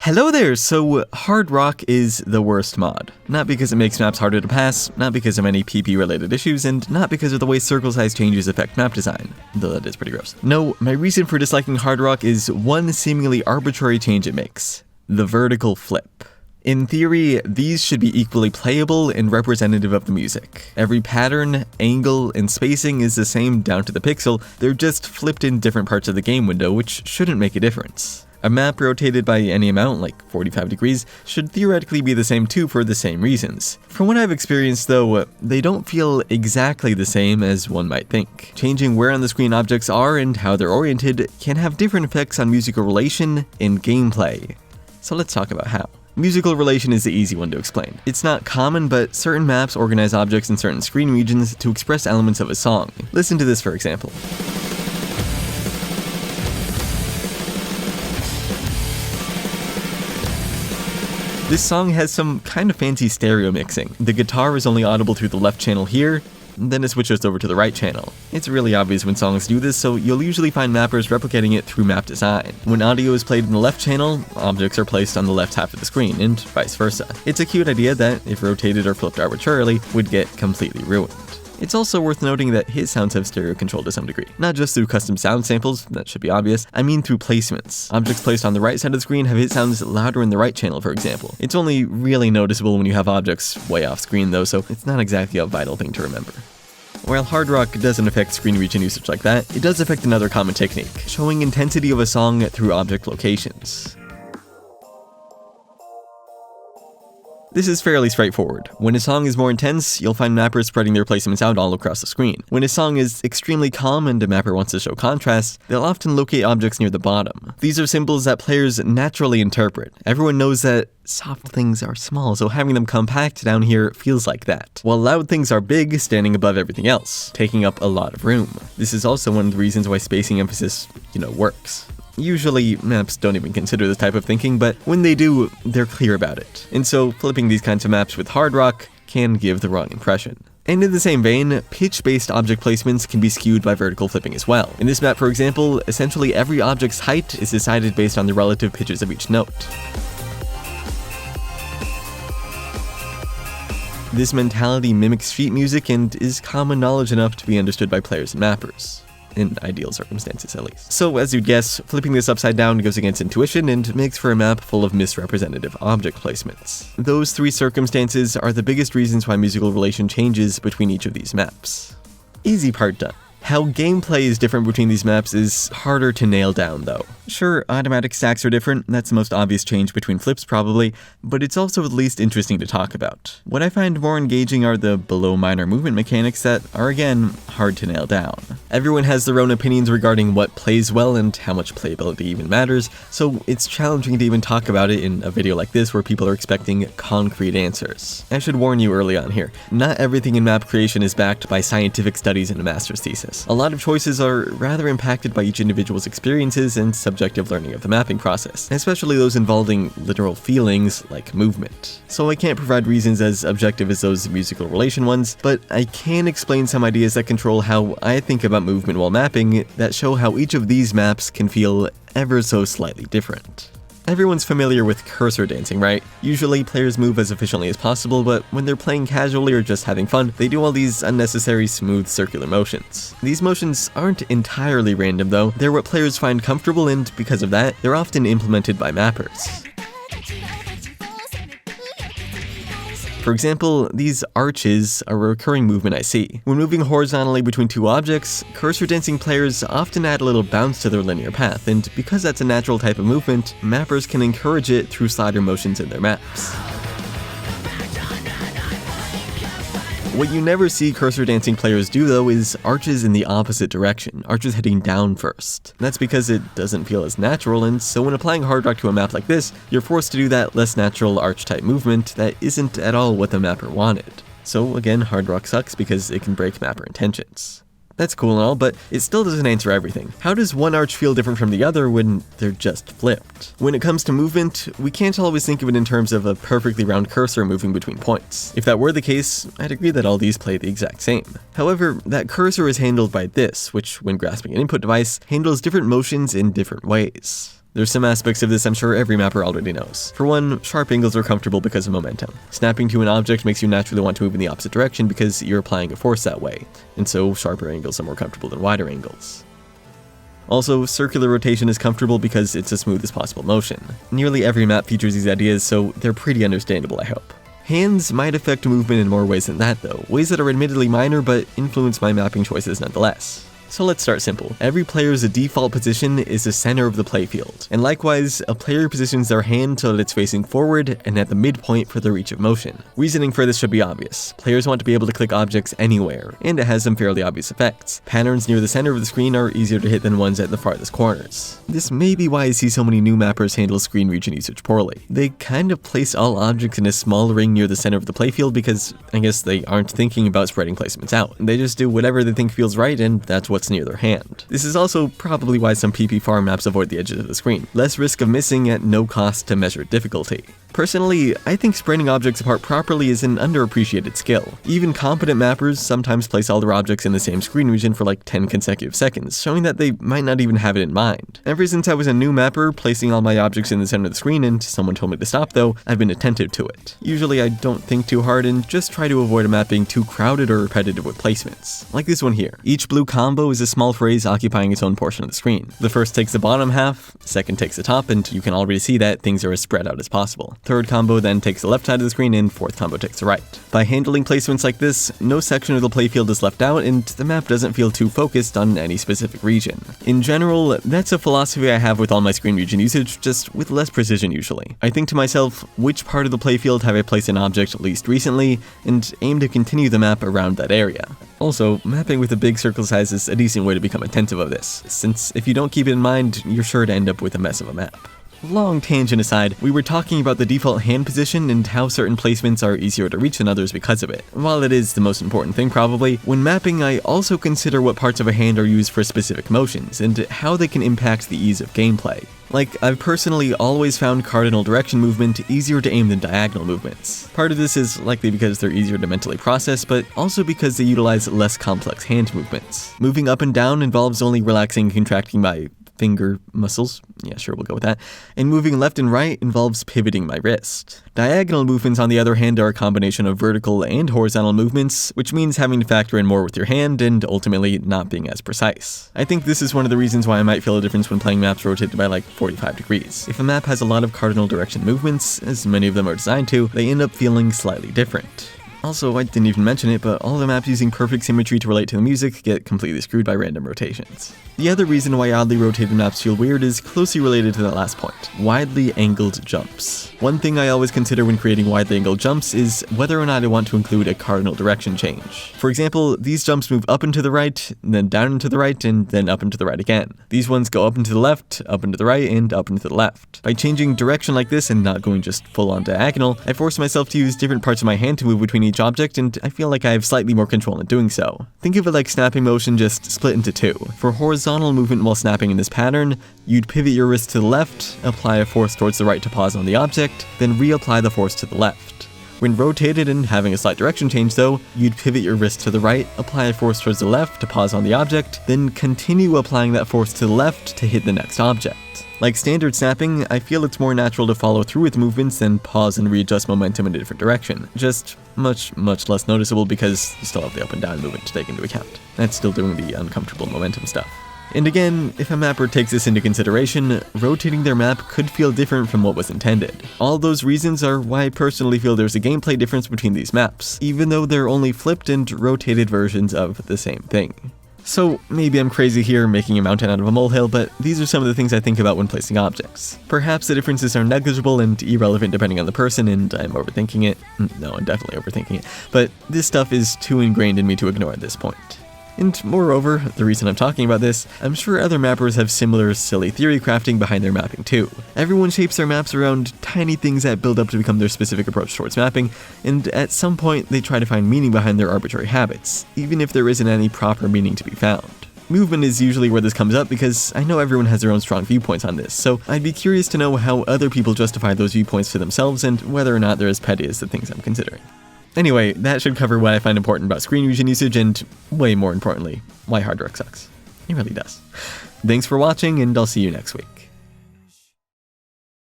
Hello there! So, Hard Rock is the worst mod. Not because it makes maps harder to pass, not because of any PP related issues, and not because of the way circle size changes affect map design, though that is pretty gross. No, my reason for disliking Hard Rock is one seemingly arbitrary change it makes: the vertical flip. In theory, these should be equally playable and representative of the music. Every pattern, angle, and spacing is the same down to the pixel, they're just flipped in different parts of the game window, which shouldn't make a difference. A map rotated by any amount, like 45 degrees, should theoretically be the same too for the same reasons. From what I've experienced though, they don't feel exactly the same as one might think. Changing where on the screen objects are and how they're oriented can have different effects on musical relation and gameplay. So let's talk about how. Musical relation is the easy one to explain. It's not common, but certain maps organize objects in certain screen regions to express elements of a song. Listen to this for example. This song has some kind of fancy stereo mixing. The guitar is only audible through the left channel here, then it switches over to the right channel. It's really obvious when songs do this, so you'll usually find mappers replicating it through map design. When audio is played in the left channel, objects are placed on the left half of the screen, and vice versa. It's a cute idea that, if rotated or flipped arbitrarily, would get completely ruined. It's also worth noting that his sounds have stereo control to some degree. Not just through custom sound samples, that should be obvious, I mean through placements. Objects placed on the right side of the screen have his sounds louder in the right channel, for example. It's only really noticeable when you have objects way off screen though, so it's not exactly a vital thing to remember. While Hard Rock doesn't affect screen region usage like that, it does affect another common technique, showing intensity of a song through object locations. This is fairly straightforward. When a song is more intense, you'll find mappers spreading their placements out all across the screen. When a song is extremely calm and a mapper wants to show contrast, they'll often locate objects near the bottom. These are symbols that players naturally interpret. Everyone knows that soft things are small, so having them compact down here feels like that, while loud things are big, standing above everything else, taking up a lot of room. This is also one of the reasons why spacing emphasis, works. Usually, maps don't even consider this type of thinking, but when they do, they're clear about it. And so, flipping these kinds of maps with Hard Rock can give the wrong impression. And in the same vein, pitch-based object placements can be skewed by vertical flipping as well. In this map, for example, essentially every object's height is decided based on the relative pitches of each note. This mentality mimics sheet music and is common knowledge enough to be understood by players and mappers. In ideal circumstances, at least. So, as you'd guess, flipping this upside down goes against intuition and makes for a map full of misrepresentative object placements. Those three circumstances are the biggest reasons why musical relation changes between each of these maps. Easy part done. How gameplay is different between these maps is harder to nail down though. Sure, automatic stacks are different, that's the most obvious change between flips probably, but it's also the least interesting to talk about. What I find more engaging are the below minor movement mechanics that are again, hard to nail down. Everyone has their own opinions regarding what plays well and how much playability even matters, so it's challenging to even talk about it in a video like this where people are expecting concrete answers. I should warn you early on here, not everything in map creation is backed by scientific studies and a master's thesis. A lot of choices are rather impacted by each individual's experiences and subjective learning of the mapping process, especially those involving literal feelings like movement. So I can't provide reasons as objective as those musical relation ones, but I can explain some ideas that control how I think about movement while mapping that show how each of these maps can feel ever so slightly different. Everyone's familiar with cursor dancing, right? Usually players move as efficiently as possible, but when they're playing casually or just having fun, they do all these unnecessary smooth circular motions. These motions aren't entirely random though, they're what players find comfortable and because of that, they're often implemented by mappers. For example, these arches are a recurring movement I see. When moving horizontally between two objects, cursor dancing players often add a little bounce to their linear path, and because that's a natural type of movement, mappers can encourage it through slider motions in their maps. What you never see cursor dancing players do though is arches in the opposite direction, arches heading down first. That's because it doesn't feel as natural, and so when applying Hard Rock to a map like this, you're forced to do that less natural arch type movement that isn't at all what the mapper wanted. So again, Hard Rock sucks because it can break mapper intentions. That's cool and all, but it still doesn't answer everything. How does one arch feel different from the other when they're just flipped? When it comes to movement, we can't always think of it in terms of a perfectly round cursor moving between points. If that were the case, I'd agree that all these play the exact same. However, that cursor is handled by this, which, when grasping an input device, handles different motions in different ways. There's some aspects of this I'm sure every mapper already knows. For one, sharp angles are comfortable because of momentum. Snapping to an object makes you naturally want to move in the opposite direction because you're applying a force that way, and so sharper angles are more comfortable than wider angles. Also, circular rotation is comfortable because it's the smoothest possible motion. Nearly every map features these ideas, so they're pretty understandable, I hope. Hands might affect movement in more ways than that though, ways that are admittedly minor but influence my mapping choices nonetheless. So let's start simple. Every player's default position is the center of the playfield, and likewise, a player positions their hand so that it's facing forward and at the midpoint for the reach of motion. Reasoning for this should be obvious. Players want to be able to click objects anywhere, and it has some fairly obvious effects. Patterns near the center of the screen are easier to hit than ones at the farthest corners. This may be why I see so many new mappers handle screen region usage poorly. They kind of place all objects in a small ring near the center of the playfield because I guess they aren't thinking about spreading placements out. They just do whatever they think feels right, and that's what's near their hand. This is also probably why some PP farm maps avoid the edges of the screen. Less risk of missing at no cost to measured difficulty. Personally, I think spreading objects apart properly is an underappreciated skill. Even competent mappers sometimes place all their objects in the same screen region for like 10 consecutive seconds, showing that they might not even have it in mind. Ever since I was a new mapper, placing all my objects in the center of the screen and someone told me to stop though, I've been attentive to it. Usually I don't think too hard and just try to avoid a map being too crowded or repetitive with placements. Like this one here. Each blue combo is a small phrase occupying its own portion of the screen. The first takes the bottom half, second takes the top, and you can already see that things are as spread out as possible. Third combo then takes the left side of the screen, and fourth combo takes the right. By handling placements like this, no section of the playfield is left out, and the map doesn't feel too focused on any specific region. In general, that's a philosophy I have with all my screen region usage, just with less precision usually. I think to myself, which part of the playfield have I placed an object least recently, and aim to continue the map around that area. Also, mapping with a big circle size is a decent way to become attentive of this, since if you don't keep it in mind, you're sure to end up with a mess of a map. Long tangent aside, we were talking about the default hand position and how certain placements are easier to reach than others because of it. While it is the most important thing probably, when mapping I also consider what parts of a hand are used for specific motions, and how they can impact the ease of gameplay. Like, I've personally always found cardinal direction movement easier to aim than diagonal movements. Part of this is likely because they're easier to mentally process, but also because they utilize less complex hand movements. Moving up and down involves only relaxing and contracting my finger muscles, yeah sure we'll go with that, and moving left and right involves pivoting my wrist. Diagonal movements on the other hand are a combination of vertical and horizontal movements, which means having to factor in more with your hand and ultimately not being as precise. I think this is one of the reasons why I might feel a difference when playing maps rotated by like 45 degrees. If a map has a lot of cardinal direction movements, as many of them are designed to, they end up feeling slightly different. Also, I didn't even mention it, but all the maps using perfect symmetry to relate to the music get completely screwed by random rotations. The other reason why oddly rotated maps feel weird is closely related to that last point: widely angled jumps. One thing I always consider when creating widely angled jumps is whether or not I want to include a cardinal direction change. For example, these jumps move up and to the right, then down and to the right, and then up and to the right again. These ones go up and to the left, up and to the right, and up and to the left. By changing direction like this and not going just full on diagonal, I force myself to use different parts of my hand to move between each object, and I feel like I have slightly more control in doing so. Think of it like snapping motion just split into two. For horizontal movement while snapping in this pattern, you'd pivot your wrist to the left, apply a force towards the right to pause on the object, then reapply the force to the left. When rotated and having a slight direction change though, you'd pivot your wrist to the right, apply a force towards the left to pause on the object, then continue applying that force to the left to hit the next object. Like standard snapping, I feel it's more natural to follow through with movements than pause and readjust momentum in a different direction. Just much less noticeable because you still have the up and down movement to take into account. That's still doing the uncomfortable momentum stuff. And again, if a mapper takes this into consideration, rotating their map could feel different from what was intended. All those reasons are why I personally feel there's a gameplay difference between these maps, even though they're only flipped and rotated versions of the same thing. So maybe I'm crazy here, making a mountain out of a molehill, but these are some of the things I think about when placing objects. Perhaps the differences are negligible and irrelevant depending on the person, and I'm overthinking it. No, I'm definitely overthinking it. But this stuff is too ingrained in me to ignore at this point. And moreover, the reason I'm talking about this, I'm sure other mappers have similar silly theory crafting behind their mapping too. Everyone shapes their maps around tiny things that build up to become their specific approach towards mapping, and at some point they try to find meaning behind their arbitrary habits, even if there isn't any proper meaning to be found. Movement is usually where this comes up because I know everyone has their own strong viewpoints on this, so I'd be curious to know how other people justify those viewpoints to themselves and whether or not they're as petty as the things I'm considering. Anyway, that should cover what I find important about screen region usage and, way more importantly, why hard work sucks. It really does. Thanks for watching, and I'll see you next week.